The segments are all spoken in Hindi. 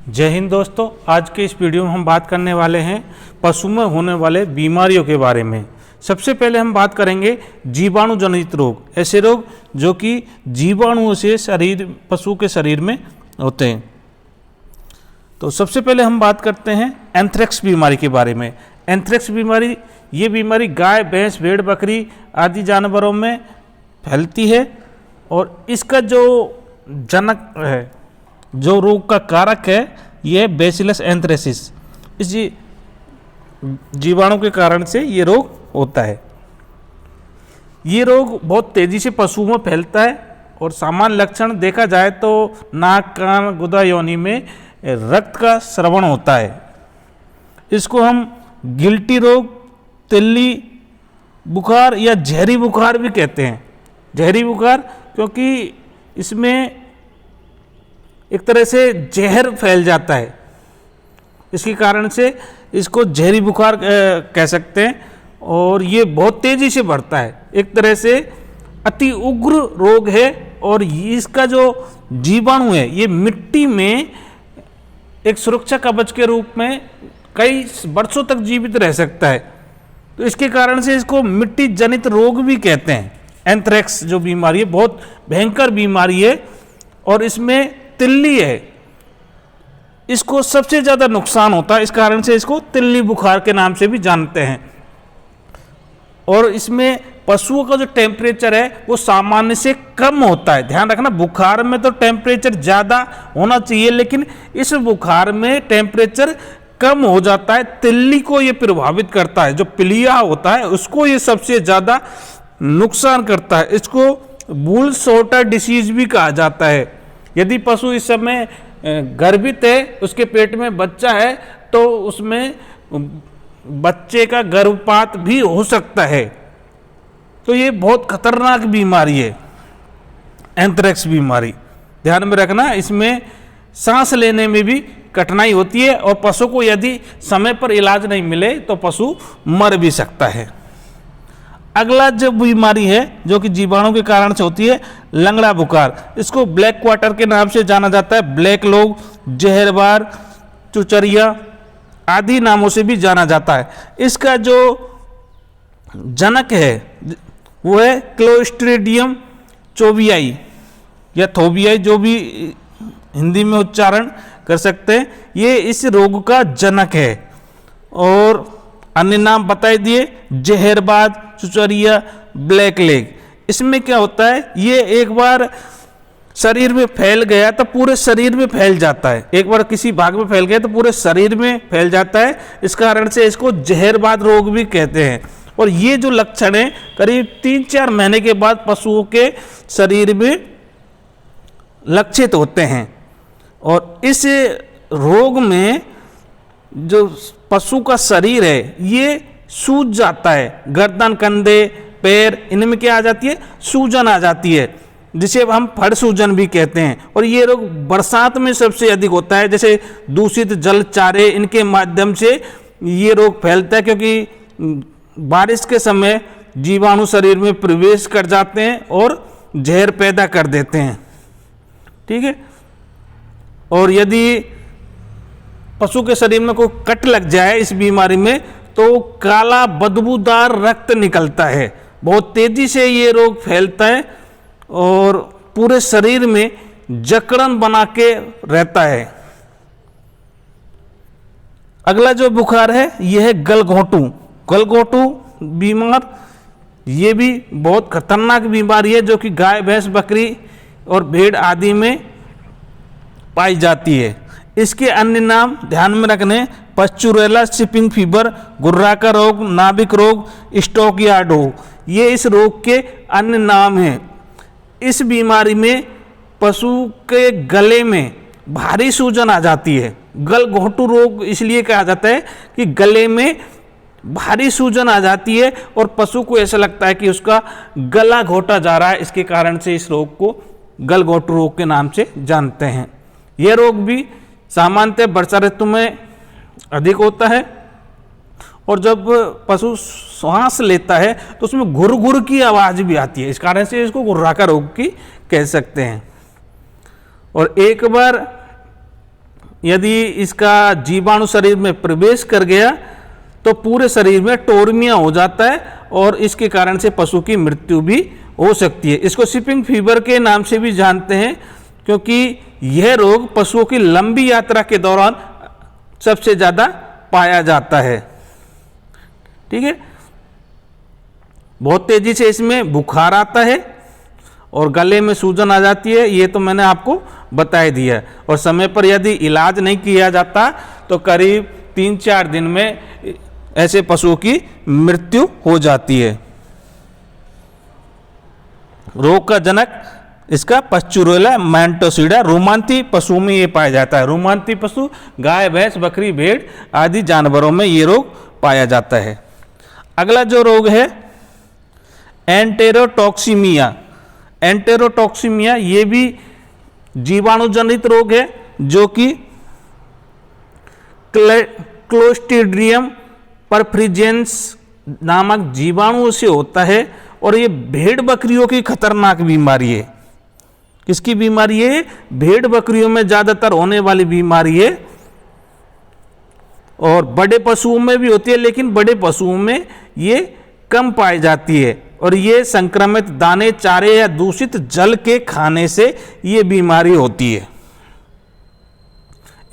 जय हिंद दोस्तों। आज के इस वीडियो में हम बात करने वाले हैं पशु में होने वाले बीमारियों के बारे में। सबसे पहले हम बात करेंगे जीवाणु जनित रोग, ऐसे रोग जो कि जीवाणुओं से पशु के शरीर में होते हैं। तो सबसे पहले हम बात करते हैं एंथ्रेक्स बीमारी के बारे में। एंथ्रेक्स बीमारी, ये बीमारी गाय, भैंस, भेड़, बकरी आदि जानवरों में फैलती है और इसका जो जनक है, जो रोग का कारक है, यह बैसिलस एंथ्रेसिस। इस जीवाणु के कारण से ये रोग होता है। ये रोग बहुत तेज़ी से पशुओं में फैलता है और सामान्य लक्षण देखा जाए तो नाक, कान, गुदा, योनि में रक्त का स्रवण होता है। इसको हम गिल्टी रोग, तिल्ली बुखार या जहरी बुखार भी कहते हैं। जहरी बुखार क्योंकि इसमें एक तरह से जहर फैल जाता है, इसके कारण से इसको जहरी बुखार कह सकते हैं और ये बहुत तेज़ी से बढ़ता है। एक तरह से अति उग्र रोग है और इसका जो जीवाणु है ये मिट्टी में एक सुरक्षा कवच के रूप में कई वर्षों तक जीवित रह सकता है। तो इसके कारण से इसको मिट्टी जनित रोग भी कहते हैं। एंथ्रेक्स जो बीमारी है बहुत भयंकर बीमारी है और इसमें तिल्ली है, इसको सबसे ज़्यादा नुकसान होता है। इस कारण से इसको तिल्ली बुखार के नाम से भी जानते हैं। और इसमें पशुओं का जो टेम्परेचर है वो सामान्य से कम होता है। ध्यान रखना, बुखार में तो टेम्परेचर ज़्यादा होना चाहिए, लेकिन इस बुखार में टेम्परेचर कम हो जाता है। तिल्ली को ये प्रभावित करता है, जो पिलिया होता है उसको ये सबसे ज़्यादा नुकसान करता है। इसको बुल शॉर्टर डिसीज भी कहा जाता है। यदि पशु इस समय गर्भित है, उसके पेट में बच्चा है, तो उसमें बच्चे का गर्भपात भी हो सकता है। तो ये बहुत खतरनाक बीमारी है एंथ्रेक्स बीमारी। ध्यान में रखना, इसमें सांस लेने में भी कठिनाई होती है और पशु को यदि समय पर इलाज नहीं मिले तो पशु मर भी सकता है। अगला जो बीमारी है जो कि जीवाणु के कारण से होती है, लंगड़ा बुखार। इसको ब्लैक क्वार्टर के नाम से जाना जाता है। ब्लैक लोग, जहरबार, चुचरिया आदि नामों से भी जाना जाता है। इसका जो जनक है वो है क्लोस्ट्रीडियम चोबियाई या थोबियाई, जो भी हिंदी में उच्चारण कर सकते हैं। ये इस रोग का जनक है और अन्य नाम बताए दिए, जहरबाद, चुचरिया, ब्लैक लेग। इसमें क्या होता है, ये एक बार शरीर में फैल गया तो पूरे शरीर में फैल जाता है। एक बार किसी भाग में फैल गया तो पूरे शरीर में फैल जाता है। इस कारण से इसको जहरबाद रोग भी कहते हैं। और ये जो लक्षण है करीब 3-4 महीने के बाद पशुओं के शरीर में लक्षित होते हैं। और इस रोग में जो पशु का शरीर है ये सूज जाता है। गर्दन, कंधे, पैर, इनमें क्या आ जाती है, सूजन आ जाती है, जिसे हम फड़ सूजन भी कहते हैं। और ये रोग बरसात में सबसे अधिक होता है। जैसे दूषित जल, चारे, इनके माध्यम से ये रोग फैलता है, क्योंकि बारिश के समय जीवाणु शरीर में प्रवेश कर जाते हैं और जहर पैदा कर देते हैं। ठीक है। और यदि पशु के शरीर में कोई कट लग जाए इस बीमारी में तो काला बदबूदार रक्त निकलता है। बहुत तेजी से ये रोग फैलता है और पूरे शरीर में जकड़न बना के रहता है। अगला जो बुखार है यह है गलघोंटू। गलघोंटू बीमार, ये भी बहुत खतरनाक बीमारी है जो कि गाय, भैंस, बकरी और भेड़ आदि में पाई जाती है। इसके अन्य नाम ध्यान में रखने, पश्चुरेला, शिपिंग फीवर, गुर्रा का रोग, नाभिक रोग, स्टॉक यार्ड रोग, ये इस रोग के अन्य नाम हैं। इस बीमारी में पशु के गले में भारी सूजन आ जाती है। गलघोंटू रोग इसलिए कहा जाता है कि गले में भारी सूजन आ जाती है और पशु को ऐसा लगता है कि उसका गला घोटा जा रहा है। इसके कारण से इस रोग को गलघोंटू रोग के नाम से जानते हैं। यह रोग भी सामान्यतः वर्षा ऋतु में अधिक होता है और जब पशु श्वास लेता है तो उसमें घुर घुर की आवाज़ भी आती है। इस कारण से इसको घुर्राका रोग की कह सकते हैं। और एक बार यदि इसका जीवाणु शरीर में प्रवेश कर गया तो पूरे शरीर में टोर्मिया हो जाता है और इसके कारण से पशु की मृत्यु भी हो सकती है। इसको शिपिंग फीवर के नाम से भी जानते हैं, क्योंकि यह रोग पशुओं की लंबी यात्रा के दौरान सबसे ज़्यादा पाया जाता है। ठीक है, बहुत तेजी से इसमें बुखार आता है और गले में सूजन आ जाती है, ये तो मैंने आपको बता ही दिया है। और समय पर यदि इलाज नहीं किया जाता तो करीब 3-4 दिन में ऐसे पशुओं की मृत्यु हो जाती है। रोग का जनक इसका पश्चुरेला मैंटोसिडा रूमांती पशुओं में ये पाया जाता है। रूमांती पशु गाय, भैंस, बकरी, भेड़ आदि जानवरों में ये रोग पाया जाता है। अगला जो रोग है एंटेरोटॉक्सीमिया। एंटेरोटॉक्सीमिया ये भी जीवाणु जनित रोग है जो कि क्लोस्ट्रीडियम परफ्रिजेंस नामक जीवाणु से होता है और ये भेड़ बकरियों की खतरनाक बीमारी है। किसकी बीमारी है? भेड़ बकरियों में ज़्यादातर होने वाली बीमारी है और बड़े पशुओं में भी होती है, लेकिन बड़े पशुओं में ये कम पाई जाती है और ये संक्रमित दाने, चारे या दूषित जल के खाने से ये बीमारी होती है।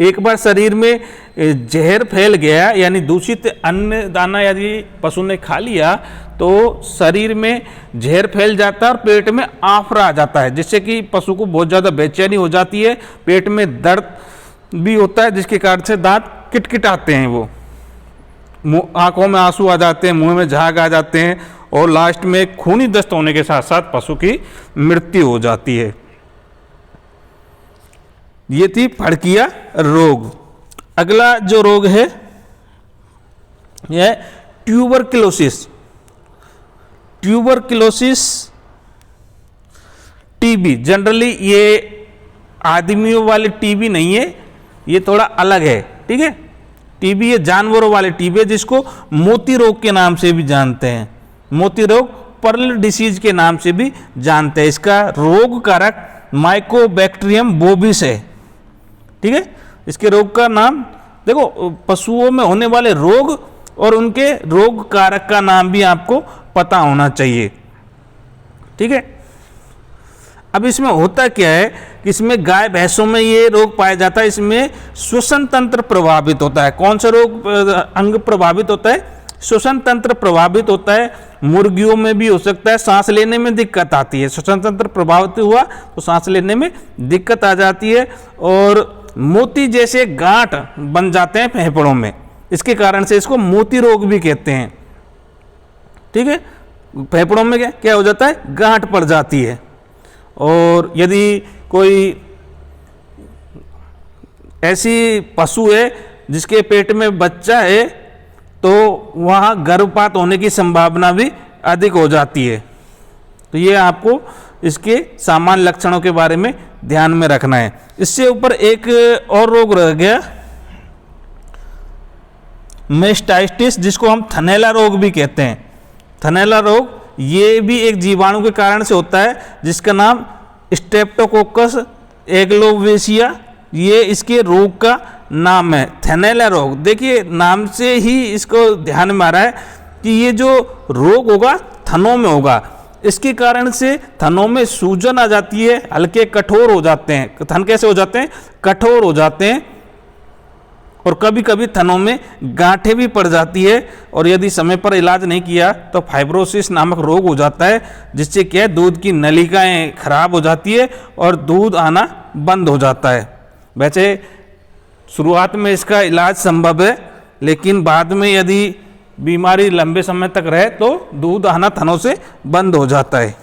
एक बार शरीर में जहर फैल गया, यानी दूषित अन्न दाना यदि पशु ने खा लिया तो शरीर में जहर फैल जाता है और पेट में आफरा आ जाता है, जिससे कि पशु को बहुत ज़्यादा बेचैनी हो जाती है, पेट में दर्द भी होता है, जिसके कारण से दांत किटकिटाते हैं, वो आंखों में आंसू आ जाते हैं, मुंह में झाग आ जाते हैं और लास्ट में खूनी दस्त होने के साथ साथ पशु की मृत्यु हो जाती है। ये थी फड़किया रोग। अगला जो रोग है यह ट्यूबरक्लोसिस। ट्यूबरक्लोसिस टीबी, जनरली ये आदमियों वाली टीबी नहीं है, ये थोड़ा अलग है। ठीक है, टीबी ये जानवरों वाले टीबी है जिसको मोती रोग के नाम से भी जानते हैं। मोती रोग पर्ल डिसीज के नाम से भी जानते हैं। इसका रोग कारक माइकोबैक्टीरियम बोविस है। ठीक है, इसके रोग का नाम देखो, पशुओं में होने वाले रोग और उनके रोग कारक का नाम भी आपको पता होना चाहिए। ठीक है, अब इसमें होता क्या है कि इसमें गाय भैंसों में ये रोग पाया जाता है। इसमें श्वसन तंत्र प्रभावित होता है। कौन सा रोग अंग प्रभावित होता है? श्वसन तंत्र प्रभावित होता है। मुर्गियों में भी हो सकता है, सांस लेने में दिक्कत आती है। श्वसन तंत्र प्रभावित हुआ तो सांस लेने में दिक्कत आ जाती है और मोती जैसे गांठ बन जाते हैं फेफड़ों में, इसके कारण से इसको मोती रोग भी कहते हैं। ठीक है, फेफड़ों में क्या हो जाता है? गांठ पड़ जाती है। और यदि कोई ऐसी पशु है जिसके पेट में बच्चा है तो वहाँ गर्भपात होने की संभावना भी अधिक हो जाती है। तो ये आपको इसके सामान्य लक्षणों के बारे में ध्यान में रखना है। इससे ऊपर एक और रोग रह गया मेस्टाइटिस, जिसको हम थनैला रोग भी कहते हैं। थनैला रोग ये भी एक जीवाणु के कारण से होता है जिसका नाम स्ट्रेप्टोकोकस एग्लोवेसिया, ये इसके रोग का नाम है। थनैला रोग, देखिए नाम से ही इसको ध्यान में आ रहा है कि ये जो रोग होगा थनों में होगा। इसके कारण से थनों में सूजन आ जाती है, हल्के कठोर हो जाते हैं। थन कैसे हो जाते हैं? कठोर हो जाते हैं और कभी कभी थनों में गांठें भी पड़ जाती है और यदि समय पर इलाज नहीं किया तो फाइब्रोसिस नामक रोग हो जाता है, जिससे क्या है दूध की नलिकाएं खराब हो जाती है और दूध आना बंद हो जाता है। वैसे शुरुआत में इसका इलाज संभव है, लेकिन बाद में यदि बीमारी लंबे समय तक रहे तो दूध आना थनों से बंद हो जाता है।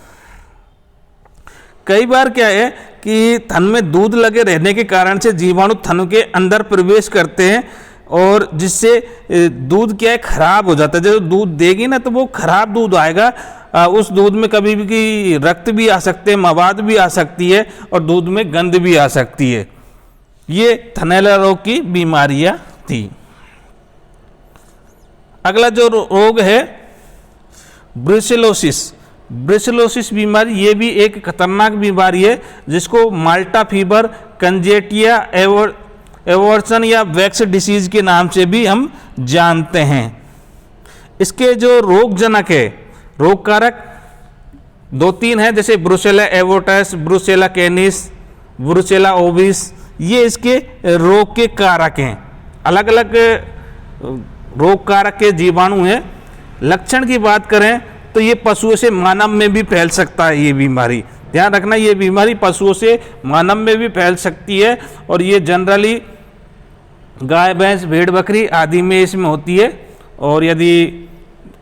कई बार क्या है कि थन में दूध लगे रहने के कारण से जीवाणु थन के अंदर प्रवेश करते हैं और जिससे दूध क्या है खराब हो जाता है। जब दूध देगी ना तो वो खराब दूध आएगा। उस दूध में कभी भी रक्त भी आ सकते हैं, मवाद भी आ सकती है और दूध में गंध भी आ सकती है। ये थनैला रोग की बीमारियां थी। अगला जो रोग है ब्रुसेलोसिस। ब्रुसेलोसिस बीमारी ये भी एक खतरनाक बीमारी है जिसको माल्टा फीवर, कंजेटिया एवर्सन या वैक्स डिसीज के नाम से भी हम जानते हैं। इसके जो रोगजनक है, रोग कारक 2-3 है, जैसे ब्रुसेला एबोर्टस, ब्रुसेला कैनिस, ब्रुसेला ओविस, ये इसके रोग के कारक हैं। अलग अलग रोग कारक के जीवाणु हैं। लक्षण की बात करें तो ये पशुओं से मानव में भी फैल सकता है। ये बीमारी ध्यान रखना, ये बीमारी पशुओं से मानव में भी फैल सकती है और ये जनरली गाय, भैंस, भेड़, बकरी आदि में इसमें होती है। और यदि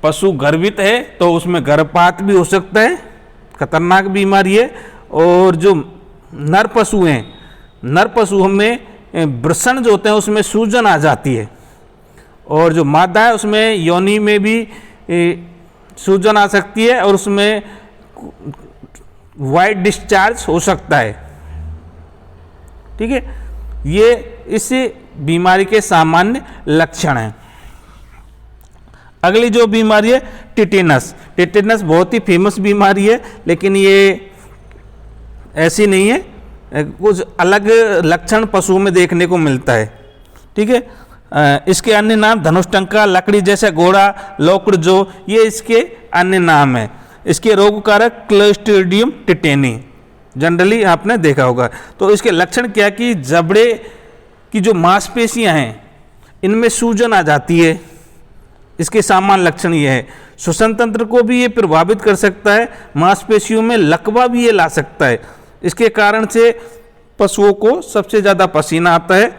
पशु गर्भित है तो उसमें गर्भपात भी हो सकता है, खतरनाक बीमारी है। और जो नर पशु हैं, नर पशुओं में वृषण जो होते हैं उसमें सूजन आ जाती है, और जो मादा है उसमें योनि में भी सूजन आ सकती है और उसमें वाइट डिस्चार्ज हो सकता है। ठीक है, ये इस बीमारी के सामान्य लक्षण हैं। अगली जो बीमारी है टिटेनस। टिटेनस बहुत ही फेमस बीमारी है, लेकिन ये ऐसी नहीं है, कुछ अलग लक्षण पशुओं में देखने को मिलता है। ठीक है, इसके अन्य नाम धनुष्टंका, लकड़ी जैसा घोड़ा, लोकड़जो, ये इसके अन्य नाम है। इसके रोग कारक क्लोस्ट्रीडियम टिटेनी जनरली आपने देखा होगा। तो इसके लक्षण क्या कि जबड़े की जो मांसपेशियां हैं इनमें सूजन आ जाती है। इसके सामान्य लक्षण ये है। श्वसन तंत्र को भी ये प्रभावित कर सकता है, मांसपेशियों में लकवा भी ये ला सकता है। इसके कारण से पशुओं को सबसे ज़्यादा पसीना आता है।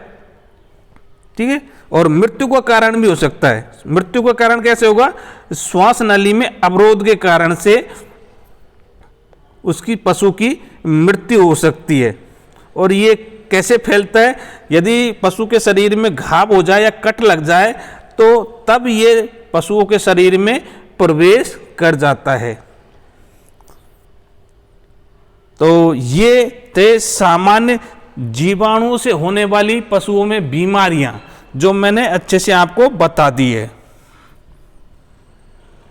ठीक है, और मृत्यु का कारण भी हो सकता है। मृत्यु का कारण कैसे होगा? श्वास नली में अवरोध के कारण से उसकी पशु की मृत्यु हो सकती है। और ये कैसे फैलता है? यदि पशु के शरीर में घाव हो जाए या कट लग जाए तो तब ये पशुओं के शरीर में प्रवेश कर जाता है। तो ये थे सामान्य जीवाणुओं से होने वाली पशुओं में बीमारियां जो मैंने अच्छे से आपको बता दी है।